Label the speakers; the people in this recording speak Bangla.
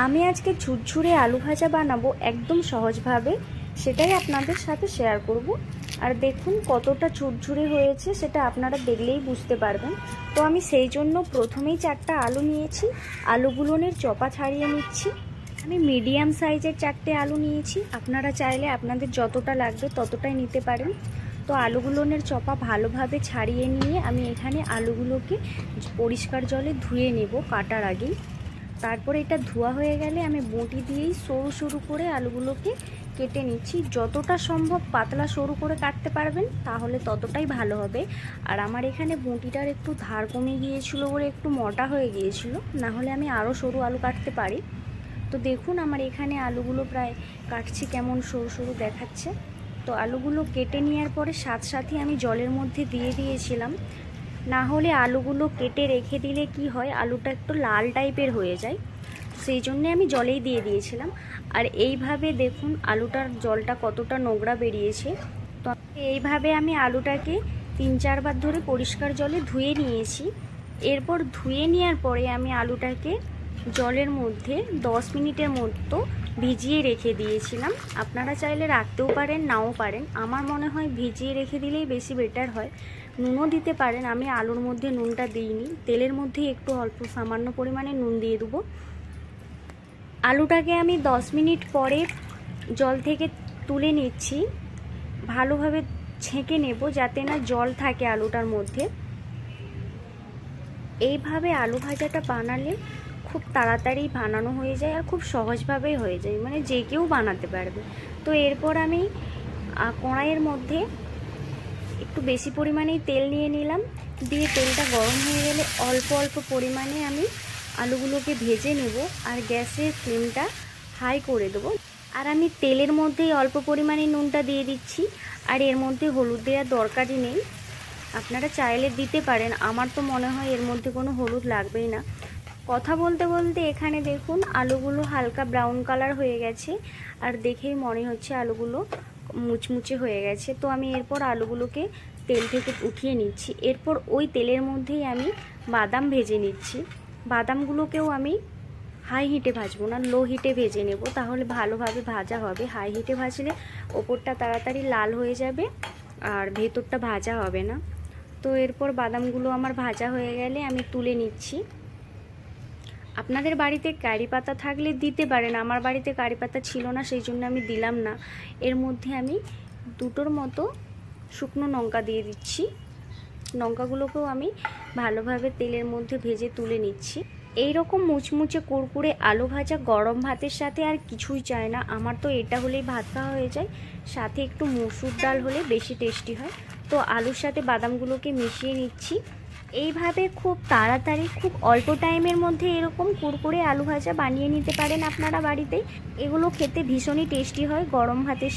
Speaker 1: আমি আজকে ঝুরঝুরে আলু ভাজা বানাবো একদম সহজভাবে, সেটাই আপনাদের সাথে শেয়ার করব। আর দেখুন কতটা ঝুরঝুরে হয়েছে, সেটা আপনারা দেখলেই বুঝতে পারবেন। তো আমি সেই জন্য প্রথমেই 4টা আলু নিয়েছি, আলুগুলোনের চোপা ছাড়িয়ে নিচ্ছি। আমি মিডিয়াম সাইজের 4টে আলু নিয়েছি, আপনারা চাইলে আপনাদের যতটা লাগবে ততটাই নিতে পারেন। তো আলুগুলোনের চোপা ভালোভাবে ছাড়িয়ে নিয়ে আমি এখানে আলুগুলোকে পরিষ্কার জলে ধুয়ে নেব কাটার আগেই। তারপরে এটা ধোয়া হয়ে গেলে আমি বঁটি দিয়েই সরু সরু করে আলুগুলোকে কেটে নিচ্ছি। যতটা সম্ভব পাতলা সরু করে কাটতে পারবেন তাহলে ততটাই ভালো হবে। আর আমার এখানে বঁটিটার একটু ধার কমে গিয়েছিল বলে একটু মোটা হয়ে গিয়েছিল, না হলে আমি আরও সরু আলু কাটতে পারি। তো দেখুন আমার এখানে আলুগুলো প্রায় কাটছি কেমন সরু সরু দেখাচ্ছে। তো আলুগুলো কেটে নেওয়ার পরে সাথে আমি জলের মধ্যে দিয়ে দিয়েছিলাম, না হলে আলুগুলো কেটে রেখে দিলে কি হয়, আলুটা একটু লাল টাইপের হয়ে যায়। সেই জন্যে আমি জলেই দিয়ে দিয়েছিলাম। আর এইভাবে দেখুন আলুটার জলটা কতটা নোংরা বেরিয়েছে। তো এইভাবে আমি আলুটাকে 3-4 বার ধরে পরিষ্কার জলে ধুয়ে নিয়েছি। এরপর ধুয়ে নেওয়ার পরে আমি আলুটাকে জলের মধ্যে 10 মিনিটের মতো ভিজিয়ে রেখে দিয়েছিলাম। আপনারা চাইলে রাখতেও পারেন, নাও পারেন। আমার মনে হয় ভিজিয়ে রেখে দিলেই বেশি বেটার হয়। নুনও দিতে পারেন, আমি আলুর মধ্যে নুনটা দিইনি, তেলের মধ্যে একটু অল্প সামান্য পরিমাণে নুন দিয়ে দেবো। আলুটাকে আমি 10 মিনিট পরে জল থেকে তুলে নিচ্ছি, ভালোভাবে ছেঁকে নেব যাতে না জল থাকে আলুটার মধ্যে। এইভাবে আলু ভাজাটা বানালে খুব তাড়াতাড়ি বানানো হয়ে যায় আর খুব সহজভাবেই হয়ে যায়, মানে যে কেউ বানাতে পারবে। তো এরপর আমি কড়াইয়ের মধ্যে একটু বেশি পরিমাণেই তেল নিয়ে নিলাম, দিয়ে তেলটা গরম হয়ে গেলে অল্প অল্প পরিমাণে আমি আলুগুলোকে ভেজে নেব। আর গ্যাসের ফ্লেমটা হাই করে দেবো। আর আমি তেলের মধ্যেই অল্প পরিমাণে নুনটা দিয়ে দিচ্ছি। আর এর মধ্যে হলুদ দেওয়ার দরকারই নেই, আপনারা চাইলে দিতে পারেন। আমার তো মনে হয় এর মধ্যে কোনো হলুদ লাগবেই না। কথা বলতে বলতে এখানে দেখুন আলুগুলো হালকা ব্রাউন কালার হয়ে গেছে, আর দেখেই মনে হচ্ছে আলুগুলো মুচমুচে হয়ে গেছে। তো আমি এরপর আলুগুলোকে তেল থেকে উঠিয়ে নিচ্ছি। এরপর ওই তেলের মধ্যেই আমি বাদাম ভেজে নিচ্ছি। বাদামগুলোকেও আমি হাই হিটে ভাজবো না, লো হিটে ভেজে নেব, তাহলে ভালোভাবে ভাজা হবে। হাই হিটে ভাজলে ওপরটা তাড়াতাড়ি লাল হয়ে যাবে আর ভেতরটা ভাজা হবে না। তো এরপর বাদামগুলো আমার ভাজা হয়ে গেলে আমি তুলে নিচ্ছি। আপনাদের বাড়িতে কারি পাতা থাকলে দিতে পারেন, আমার বাড়িতে কারি পাতা ছিল না, সেই জন্য আমি দিলাম না। এর মধ্যে আমি 2টোর মতো শুকনো লঙ্কা দিয়ে দিচ্ছি। লঙ্কাগুলোকেও আমি ভালোভাবে তেলের মধ্যে ভেজে তুলে নিচ্ছি। এই রকম মুচমুচে কুড়কুড়ে আলু ভাজা গরম ভাতের সাথে আর কিছুই চায় না। আমার তো এটা হলেই ভাত খাওয়া হয়ে যায়, সাথে একটু মসুর ডাল হলে বেশি টেস্টি হয়। তো আলুর সাথে বাদামগুলোকে মিশিয়ে নিচ্ছি। এইভাবে খুব তাড়াতাড়ি খুব অল্প টাইমের মধ্যে এরকম কুড়কুড়ে আলু ভাজা বানিয়ে নিতে পারেন আপনারা বাড়িতেই। এগুলো খেতে ভীষণই টেস্টি হয় গরম ভাতের সাথে।